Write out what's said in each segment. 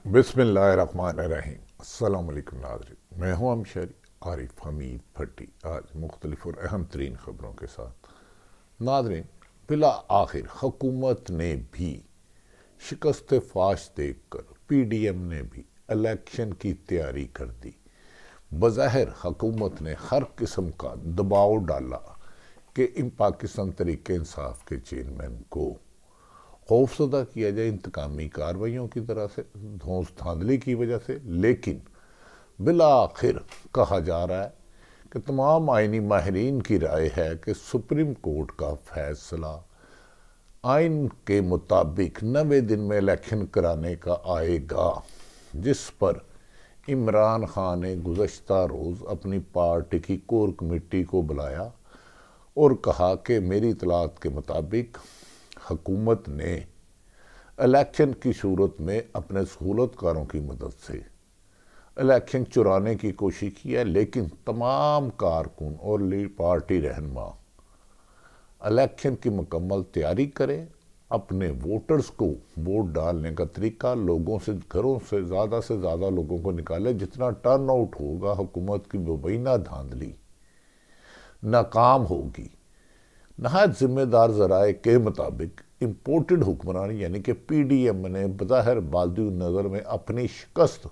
بسم اللہ الرحمن الرحیم۔ السلام علیکم ناظرین، میں ہوں ہمشہری عارف حمید بھٹی، آج مختلف اور اہم ترین خبروں کے ساتھ۔ ناظرین، بالآخر حکومت نے بھی شکست فاش دیکھ کر پی ڈی ایم نے بھی الیکشن کی تیاری کر دی۔ بظاہر حکومت نے ہر قسم کا دباؤ ڈالا کہ ان پاکستان تحریک انصاف کے چیئرمین کو خوفزدہ کیا جائے انتقامی کارروائیوں کی طرح سے، دھونس دھاندلی کی وجہ سے، لیکن بالآخر کہا جا رہا ہے کہ تمام آئینی ماہرین کی رائے ہے کہ سپریم کورٹ کا فیصلہ آئین کے مطابق 90 دن میں الیکشن کرانے کا آئے گا، جس پر عمران خان نے گزشتہ روز اپنی پارٹی کی کور کمیٹی کو بلایا اور کہا کہ میری اطلاعات کے مطابق حکومت نے الیکشن کی صورت میں اپنے سہولت کاروں کی مدد سے الیکشن چرانے کی کوشش کی ہے، لیکن تمام کارکن اور پارٹی رہنما الیکشن کی مکمل تیاری کریں، اپنے ووٹرز کو ووٹ ڈالنے کا طریقہ لوگوں سے، گھروں سے زیادہ لوگوں کو نکالے، جتنا ٹرن آؤٹ ہوگا حکومت کی مبینہ دھاندلی ناکام ہوگی۔ نہایت ذمہ دار ذرائع کے مطابق امپورٹڈ حکمران یعنی کہ پی ڈی ایم نے بظاہر بادی نظر میں اپنی شکست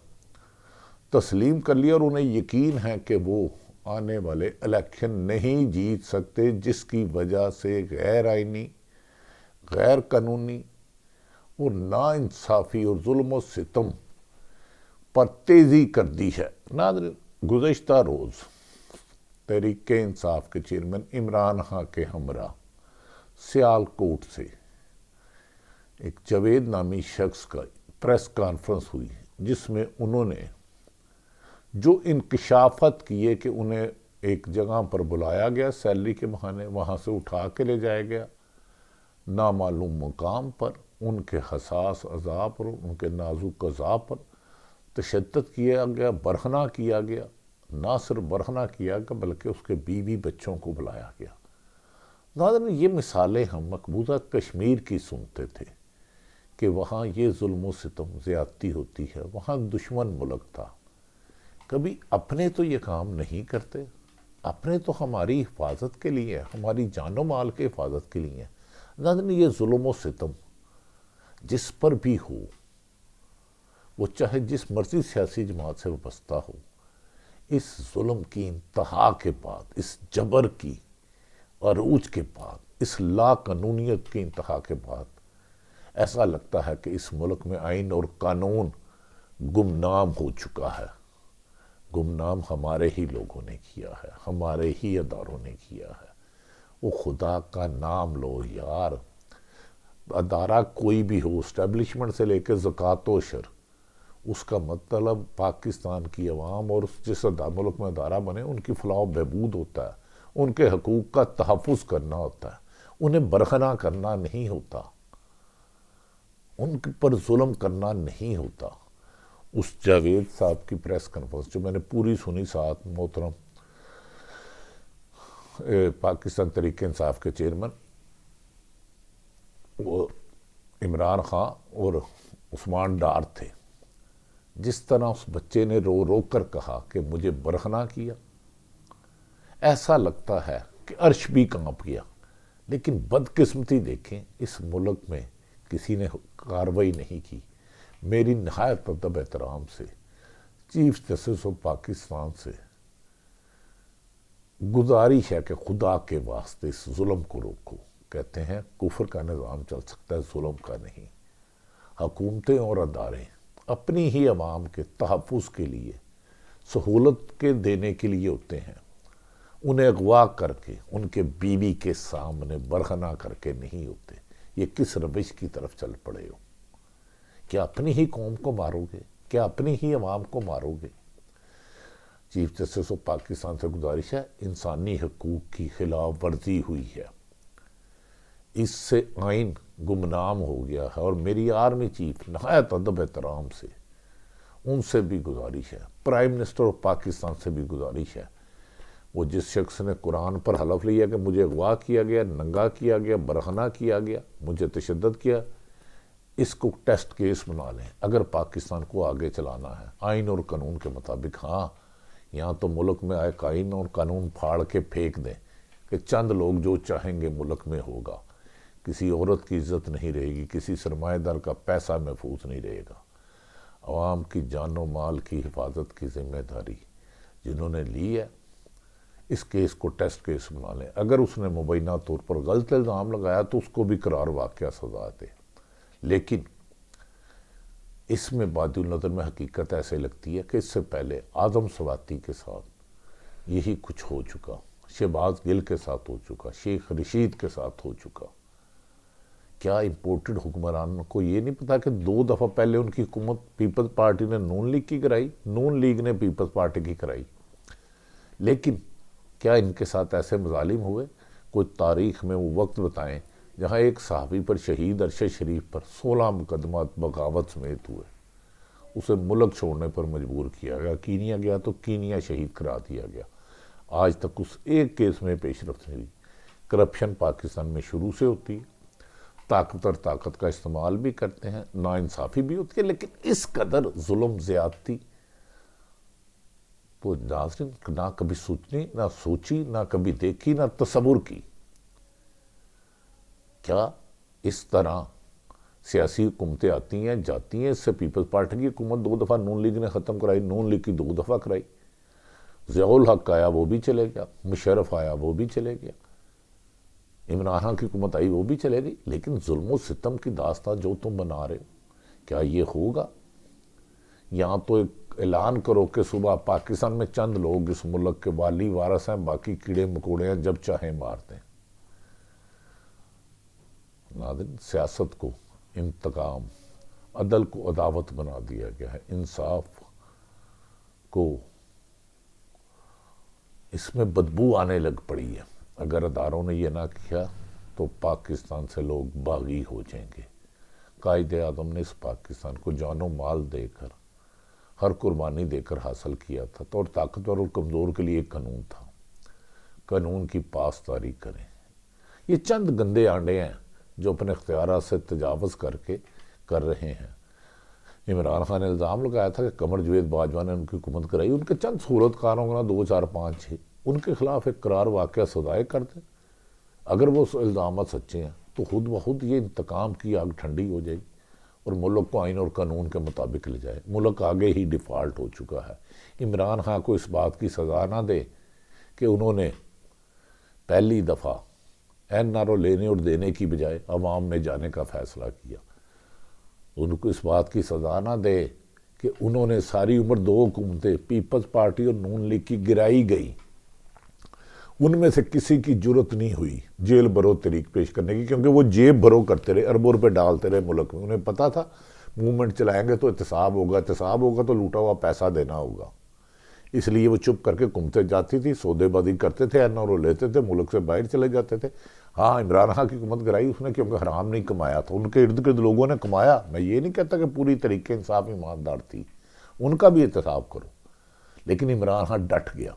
تسلیم کر لی اور انہیں یقین ہے کہ وہ آنے والے الیکشن نہیں جیت سکتے، جس کی وجہ سے غیر آئینی، غیر قانونی اور ناانصافی اور ظلم و ستم پر تیزی کر دی ہے۔ ناظرین، گزشتہ روز تحریک انصاف کے چیئرمین عمران خان کے ہمراہ سیال کوٹ سے ایک جاوید نامی شخص کا پریس کانفرنس ہوئی، جس میں انہوں نے جو انکشافات کیے کہ انہیں ایک جگہ پر بلایا گیا سیلری کے بہانے، وہاں سے اٹھا کے لے جایا گیا نامعلوم مقام پر، ان کے حساس اعضاء پر، ان کے نازک اعضاء پر تشدد کیا گیا، برہنہ کیا گیا، نہ صرف برہنہ کیا گیا بلکہ اس کے بیوی بچوں کو بلایا گیا۔ ناظرین، یہ مثالیں ہم مقبوضہ کشمیر کی سنتے تھے کہ وہاں یہ ظلم و ستم زیادتی ہوتی ہے، وہاں دشمن ملک تھا۔ کبھی اپنے تو یہ کام نہیں کرتے، اپنے تو ہماری حفاظت کے لیے، ہماری جان و مال کے حفاظت کے لیے۔ ناظرین، یہ ظلم و ستم جس پر بھی ہو، وہ چاہے جس مرضی سیاسی جماعت سے وابستہ ہو، اس ظلم کی انتہا کے بعد، اس جبر کی عروج کے بعد، اس لا قانونیت کی انتہا کے بعد ایسا لگتا ہے کہ اس ملک میں آئین اور قانون گمنام ہو چکا ہے۔ گمنام ہمارے ہی لوگوں نے کیا ہے، ہمارے ہی اداروں نے کیا ہے۔ وہ خدا کا نام لو یار، ادارہ کوئی بھی ہو، اسٹیبلشمنٹ سے لے کے زکوٰۃ و عشر، اس کا مطلب پاکستان کی عوام اور جس ملک میں ادارہ بنے ان کی فلاح و بہبود ہوتا ہے، ان کے حقوق کا تحفظ کرنا ہوتا ہے، انہیں برہنہ کرنا نہیں ہوتا، ان پر ظلم کرنا نہیں ہوتا۔ اس جاوید صاحب کی پریس کانفرنس جو میں نے پوری سنی، ساتھ محترم پاکستان تحریک انصاف کے چیئرمین وہ عمران خان اور عثمان ڈار تھے، جس طرح اس بچے نے رو رو کر کہا کہ مجھے برہنہ کیا، ایسا لگتا ہے کہ عرش بھی کانپ گیا۔ لیکن بدقسمتی دیکھیں، اس ملک میں کسی نے کارروائی نہیں کی۔ میری نہایت ادب احترام سے چیف جسٹس آف پاکستان سے گزارش ہے کہ خدا کے واسطے اس ظلم کو روکو۔ کہتے ہیں کفر کا نظام چل سکتا ہے، ظلم کا نہیں۔ حکومتیں اور ادارے اپنی ہی عوام کے تحفظ کے لیے، سہولت کے دینے کے لیے ہوتے ہیں، انہیں اغوا کر کے ان کے بیوی کے سامنے برہنہ کر کے نہیں ہوتے۔ یہ کس روش کی طرف چل پڑے ہو؟ کیا اپنی ہی قوم کو مارو گے؟ کیا اپنی ہی عوام کو مارو گے؟ چیف جسٹس آف پاکستان سے گزارش ہے، انسانی حقوق کی خلاف ورزی ہوئی ہے، اس سے آئین گمنام ہو گیا ہے، اور میری آرمی چیف نہایت ادب احترام سے ان سے بھی گزارش ہے، پرائم منسٹر آف پاکستان سے بھی گزارش ہے، وہ جس شخص نے قرآن پر حلف لیا کہ مجھے اغوا کیا گیا، ننگا کیا گیا، برہنہ کیا گیا، مجھے تشدد کیا، اس کو ٹیسٹ کیس بنا لیں. اگر پاکستان کو آگے چلانا ہے آئین اور قانون کے مطابق، ہاں یہاں تو ملک میں آئے آئین اور قانون پھاڑ کے پھینک دیں کہ چند لوگ جو چاہیں گے ملک میں ہوگا، کسی عورت کی عزت نہیں رہے گی، کسی سرمایہ دار کا پیسہ محفوظ نہیں رہے گا. عوام کی جان و مال کی حفاظت کی ذمہ داری جنہوں نے لی ہے، اس کیس کو ٹیسٹ کیس بنا لیں. اگر اس نے مبینہ طور پر غلط الزام لگایا تو اس کو بھی قرار واقعہ سزا دے. لیکن اس میں بادی النظر میں حقیقت ایسے لگتی ہے کہ اس سے پہلے اعظم سواتی کے ساتھ یہی کچھ ہو چکا، شہباز گل کے ساتھ ہو چکا، شیخ رشید کے ساتھ ہو چکا. کیا امپورٹڈ حکمرانوں کو یہ نہیں پتا کہ 2 دفعہ پہلے ان کی حکومت پیپلز پارٹی نے نون لیگ کی کرائی، نون لیگ نے پیپلز پارٹی کی کرائی؟ لیکن کیا ان کے ساتھ ایسے مظالم ہوئے؟ کوئی تاریخ میں وہ وقت بتائیں جہاں ایک صحافی پر شہید ارشد شریف پر 16 مقدمات بغاوت سمیت ہوئے، اسے ملک چھوڑنے پر مجبور کیا گیا، کینیا گیا تو کینیا شہید کرا دیا گیا. آج تک اس ایک کیس میں پیش رفت نہیں ہوئی. کرپشن پاکستان میں شروع سے ہوتی ہے، طاقت کا استعمال بھی کرتے ہیں، ناانصافی بھی ہوتی ہے، لیکن اس قدر ظلم زیادتی تو ناظرین نہ کبھی سوچی نہ کبھی دیکھی نہ تصور کی. کیا اس طرح سیاسی حکومتیں آتی ہیں جاتی ہیں؟ اس سے پیپلز پارٹی کی حکومت 2 دفعہ نون لیگ نے ختم کرائی، نون لیگ کی 2 دفعہ کرائی. ضیاء الحق آیا وہ بھی چلے گیا، مشرف آیا وہ بھی چلے گیا، عمران خان کی حکومت آئی وہ بھی چلے گئی. لیکن ظلم و ستم کی داستان جو تم بنا رہے ہو، کیا یہ ہوگا؟ یہاں تو ایک اعلان کرو کہ صبح پاکستان میں چند لوگ اس ملک کے والی وارث ہیں، باقی کیڑے مکوڑے ہیں، جب چاہیں مار دیں. ناظرین، سیاست کو انتقام، عدل کو عداوت بنا دیا گیا ہے، انصاف کو اس میں بدبو آنے لگ پڑی ہے. اگر اداروں نے یہ نہ کیا تو پاکستان سے لوگ باغی ہو جائیں گے. قائد اعظم نے اس پاکستان کو جان و مال دے کر، ہر قربانی دے کر حاصل کیا تھا، تو اور طاقتور اور کمزور کے لیے ایک قانون تھا. قانون کی پاسداری کریں. یہ چند گندے آنڈے ہیں جو اپنے اختیارات سے تجاوز کر رہے ہیں. عمران خان نے الزام لگایا تھا کہ قمر جاوید باجوہ نے ان کی حکومت کرائی. ان کے چند صورت کاروں کا 2 4 5 6 ان کے خلاف ایک قرار واقعہ سزائے کر دیں. اگر وہ الزامات سچے ہیں تو خود بخود یہ انتقام کی آگ ٹھنڈی ہو جائے گی اور ملک کو آئین اور قانون کے مطابق لے جائے. ملک آگے ہی ڈیفالٹ ہو چکا ہے. عمران خان کو اس بات کی سزا نہ دے کہ انہوں نے پہلی دفعہ این آر او لینے اور دینے کی بجائے عوام میں جانے کا فیصلہ کیا. ان کو اس بات کی سزا نہ دے کہ انہوں نے ساری عمر 2 حکومتیں پیپلز پارٹی اور نون لیگ کی گرائی گئی، ان میں سے کسی کی جرت نہیں ہوئی جیل بھرو طریق پیش کرنے کی، کیونکہ وہ جیب بھرو کرتے رہے، اربوں روپے ڈالتے رہے ملک میں. انہیں پتا تھا موومنٹ چلائیں گے تو احتساب ہوگا تو لوٹا ہوا پیسہ دینا ہوگا. اس لیے وہ چپ کر کے گھومتے جاتی تھی، سودے بازی کرتے تھے، این آر او لیتے تھے، ملک سے باہر چلے جاتے تھے. ہاں عمران خان کی حکومت گرائی اس نے کیونکہ حرام نہیں کمایا تھا، ان کے ارد گرد لوگوں نے کمایا. میں یہ نہیں کہتا کہ پوری طریقے انصاف ایماندار تھی، ان کا بھی احتساب کرو. لیکن عمران خان ڈٹ گیا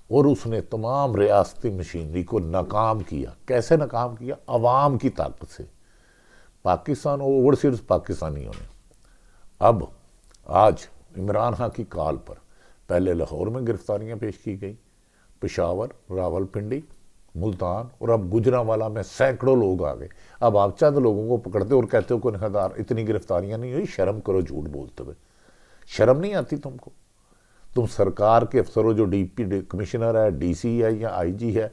اور اس نے تمام ریاستی مشینری کو ناکام کیا. کیسے ناکام کیا؟ عوام کی طاقت سے. پاکستان اوور صرف پاکستانیوں نے. اب آج عمران خان کی کال پر پہلے لاہور میں گرفتاریاں پیش کی گئی، پشاور، راول پنڈی، ملتان، اور اب گجرانوالہ میں سینکڑوں لوگ آ گئے. اب آپ چند لوگوں کو پکڑتے اور کہتے ہو کہ نگہدار اتنی گرفتاریاں نہیں ہوئی. شرم کرو جھوٹ بولتے ہوئے. شرم نہیں آتی تم کو؟ تم سرکار کے افسر ہو، جو ڈی پی کمشنر ہے، ڈی سی ہے یا آئی جی ہے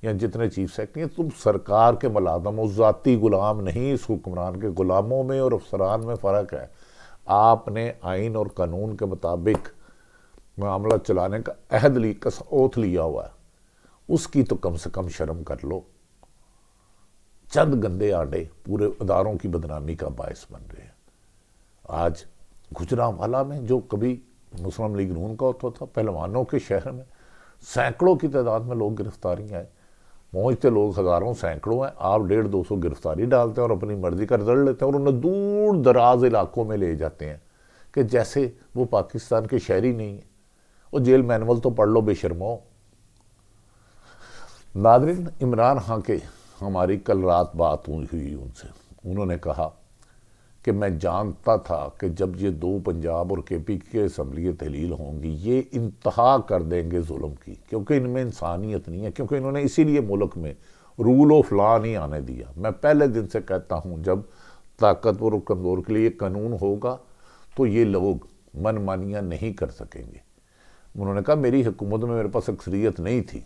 یا جتنے چیف سیکرٹری ہیں، تم سرکار کے ملازم ہو، ذاتی غلام نہیں. اس حکمران کے غلاموں میں اور افسران میں فرق ہے. آپ نے آئین اور قانون کے مطابق معاملہ چلانے کا عہد اوتھ لیا ہوا ہے، اس کی تو کم سے کم شرم کر لو. چند گندے آنڈے پورے اداروں کی بدنامی کا باعث بن رہے ہیں. آج گجرانوالہ میں جو کبھی مسلم لیگ نون کا ہوتا تھا، پہلوانوں کے شہر میں سینکڑوں کی تعداد میں لوگ گرفتاریاں آئے. پہنچتے لوگ ہزاروں سینکڑوں ہیں. آپ 150-200 گرفتاری ڈالتے ہیں اور اپنی مرضی کا رزلٹ لیتے ہیں اور انہیں دور دراز علاقوں میں لے جاتے ہیں کہ جیسے وہ پاکستان کے شہری نہیں ہیں. وہ جیل مینول تو پڑھ لو بے شرمو. ناظرین، عمران خان کے ہماری کل رات بات ہوئی ان سے. انہوں نے کہا کہ میں جانتا تھا کہ جب یہ دو پنجاب اور کے پی کے اسمبلی تحلیل ہوں گی یہ انتہا کر دیں گے ظلم کی، کیونکہ ان میں انسانیت نہیں ہے، کیونکہ انہوں نے اسی لیے ملک میں رول آف لا نہیں آنے دیا۔ میں پہلے دن سے کہتا ہوں جب طاقتور اور کمزور کے لیے قانون ہوگا تو یہ لوگ من مانیاں نہیں کر سکیں گے۔ انہوں نے کہا میری حکومت میں میرے پاس اکثریت نہیں تھی،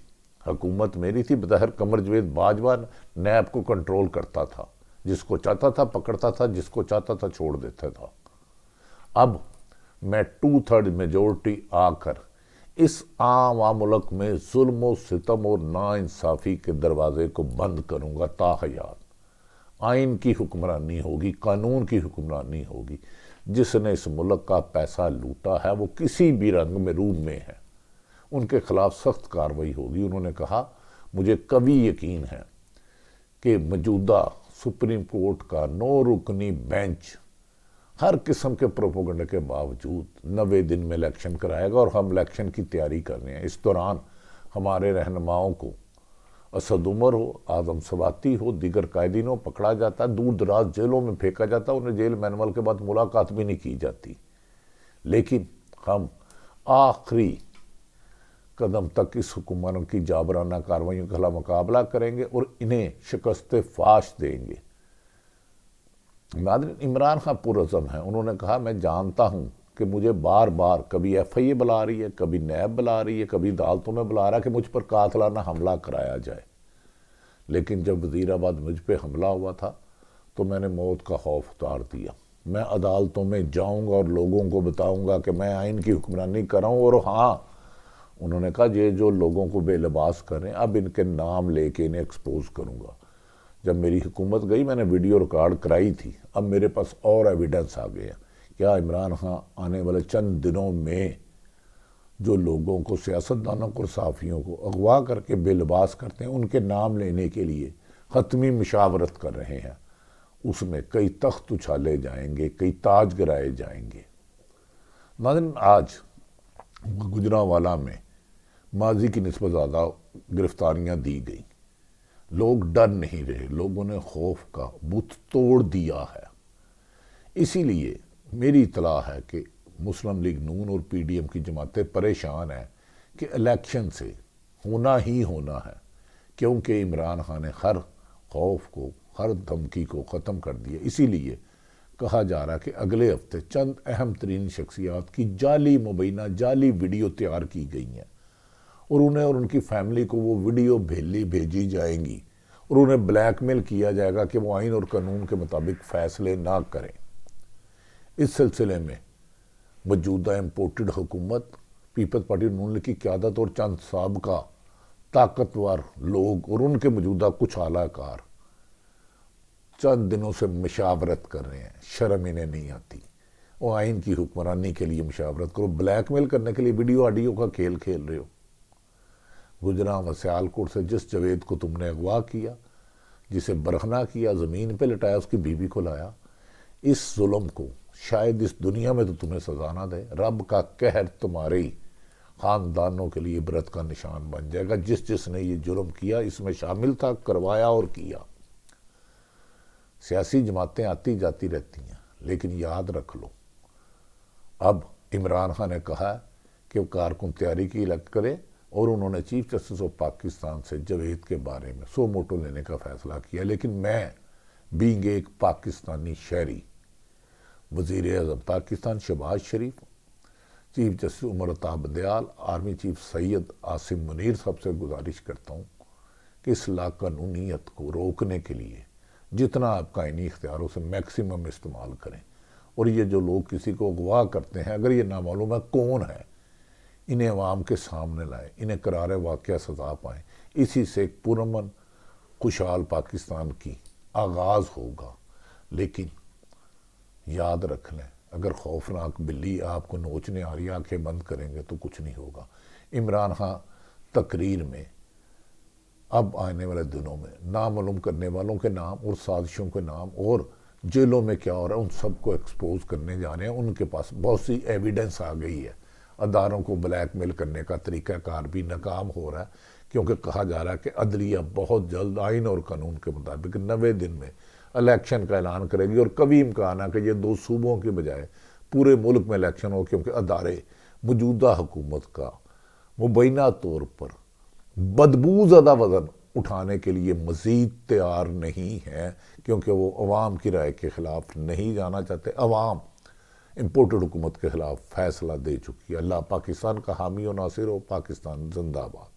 حکومت میری تھی، بظاہر قمر جاوید باجوہ نیب کو کنٹرول کرتا تھا، جس کو چاہتا تھا پکڑتا تھا، جس کو چاہتا تھا چھوڑ دیتا تھا۔ اب میں 2/3 میجورٹی آ کر اس عام ملک میں ظلم و ستم اور ناانصافی کے دروازے کو بند کروں گا تا حیات۔ آئین کی حکمرانی ہوگی، قانون کی حکمرانی ہوگی۔ جس نے اس ملک کا پیسہ لوٹا ہے وہ کسی بھی رنگ میں روم میں ہے، ان کے خلاف سخت کارروائی ہوگی۔ انہوں نے کہا مجھے قوی یقین ہے کہ موجودہ سپریم کورٹ کا 9 رکنی بینچ ہر قسم کے پروپیگنڈے کے باوجود 90 دن میں الیکشن کرائے گا، اور ہم الیکشن کی تیاری کر رہے ہیں۔ اس دوران ہمارے رہنماؤں کو اسد عمر ہو، اعظم سواتی ہو، دیگر قائدین ہو پکڑا جاتا ہے، دور دراز جیلوں میں پھینکا جاتا ہے، انہیں جیل مینول کے بعد ملاقات بھی نہیں کی جاتی، لیکن ہم آخری قدم تک اس حکومت کی جابرانہ کارروائیوں کا مقابلہ کریں گے اور انہیں شکست فاش دیں گے۔ ناظرین، عمران خان پرعزم ہیں۔ انہوں نے کہا میں جانتا ہوں کہ مجھے بار بار کبھی ایف آئی اے بلا رہی ہے، کبھی نیب بلا رہی ہے، کبھی عدالتوں میں بلا رہا ہے کہ مجھ پر قاتلانہ حملہ کرایا جائے، لیکن جب وزیر آباد مجھ پہ حملہ ہوا تھا تو میں نے موت کا خوف اتار دیا۔ میں عدالتوں میں جاؤں گا اور لوگوں کو بتاؤں گا کہ میں آئین کی حکمرانی کر رہا ہوں، اور ہاں انہوں نے کہا یہ جو لوگوں کو بے لباس کر رہے ہیں اب ان کے نام لے کے انہیں ایکسپوز کروں گا۔ جب میری حکومت گئی میں نے ویڈیو ریکارڈ کرائی تھی، اب میرے پاس اور ایویڈنس آ گیا۔ کیا عمران خان آنے والے چند دنوں میں جو لوگوں کو، سیاستدانوں کو، صحافیوں کو اغوا کر کے بے لباس کرتے ہیں ان کے نام لینے کے لیے حتمی مشاورت کر رہے ہیں، اس میں کئی تخت اچھالے جائیں گے، کئی تاج گرائے جائیں گے۔ ناظرین، آج گجرانوالہ میں ماضی کی نسبت زیادہ گرفتاریاں دی گئیں، لوگ ڈر نہیں رہے، لوگوں نے خوف کا بت توڑ دیا ہے۔ اسی لیے میری اطلاع ہے کہ مسلم لیگ نون اور پی ڈی ایم کی جماعتیں پریشان ہیں کہ الیکشن سے ہونا ہی ہونا ہے، کیونکہ عمران خان نے ہر خوف کو، ہر دھمکی کو ختم کر دیا۔ اسی لیے کہا جا رہا ہے کہ اگلے ہفتے چند اہم ترین شخصیات کی جعلی مبینہ جعلی ویڈیو تیار کی گئی ہیں، اور انہیں اور ان کی فیملی کو وہ ویڈیو بھیجی جائیں گی، اور انہیں بلیک میل کیا جائے گا کہ وہ آئین اور قانون کے مطابق فیصلے نہ کریں۔ اس سلسلے میں موجودہ امپورٹڈ حکومت پیپلز پارٹی نون لیگ کی قیادت اور چند سابقہ طاقتور لوگ اور ان کے موجودہ کچھ اعلیٰ کار چند دنوں سے مشاورت کر رہے ہیں۔ شرم انہیں نہیں آتی؟ وہ آئین کی حکمرانی کے لیے مشاورت کرو، بلیک میل کرنے کے لیے ویڈیو آڈیو کا کھیل کھیل رہے ہو۔ گجران و سیالکوٹ سے جس جاوید کو تم نے اغوا کیا، جسے برہنہ کیا، زمین پہ لٹایا، اس کی بیوی کو لایا، اس ظلم کو شاید اس دنیا میں تو تمہیں سزا نہ دے، رب کا قہر تمہارے خاندانوں کے لیے عبرت کا نشان بن جائے گا۔ جس نے یہ جرم کیا اس میں شامل تھا، کروایا اور کیا۔ سیاسی جماعتیں آتی جاتی رہتی ہیں، لیکن یاد رکھ لو اب عمران خان نے کہا کہ وہ کارکن تیاری کی لگ کرے، اور انہوں نے چیف جسٹس آف پاکستان سے جاوید کے بارے میں سو موٹو لینے کا فیصلہ کیا۔ لیکن میں بینگ ایک پاکستانی شہری، وزیر اعظم پاکستان شہباز شریف، chief justice Umar Ata Bandial, army chief Syed Asim Munir صاحب سے گزارش کرتا ہوں کہ اس لاقانونیت کو روکنے کے لیے جتنا آپ کا آئینی اختیار ہو اسے میکسیمم استعمال کریں، اور یہ جو لوگ کسی کو اغوا کرتے ہیں اگر یہ نامعلوم ہے کون ہے، انہیں عوام کے سامنے لائیں، انہیں قرار واقعہ سزا پائیں۔ اسی سے ایک پرامن خوشحال پاکستان کی آغاز ہوگا۔ لیکن یاد رکھ لیں اگر خوفناک بلی آپ کو نوچنے آ رہی، آنکھیں بند کریں گے تو کچھ نہیں ہوگا۔ عمران خان تقریر میں اب آنے والے دنوں میں نامعلوم کرنے والوں کے نام اور سازشوں کے نام اور جیلوں میں کیا ہو رہا ہے ان سب کو ایکسپوز کرنے جا رہے ہیں۔ ان کے پاس بہت سی ایویڈنس آ گئی ہے، اداروں کو بلیک میل کرنے کا طریقہ کار بھی ناکام ہو رہا ہے، کیونکہ کہا جا رہا ہے کہ عدلیہ بہت جلد آئین اور قانون کے مطابق 90 دن میں الیکشن کا اعلان کرے گی، اور کبھی امکان ہے کہ یہ 2 صوبوں کے بجائے پورے ملک میں الیکشن ہو، کیونکہ ادارے موجودہ حکومت کا مبینہ طور پر بدبو زدہ وزن اٹھانے کے لیے مزید تیار نہیں ہے، کیونکہ وہ عوام کی رائے کے خلاف نہیں جانا چاہتے۔ عوام امپورٹڈ حکومت کے خلاف فیصلہ دے چکی ہے۔ اللہ پاکستان کا حامی و ناصر ہو۔ پاکستان زندہ باد۔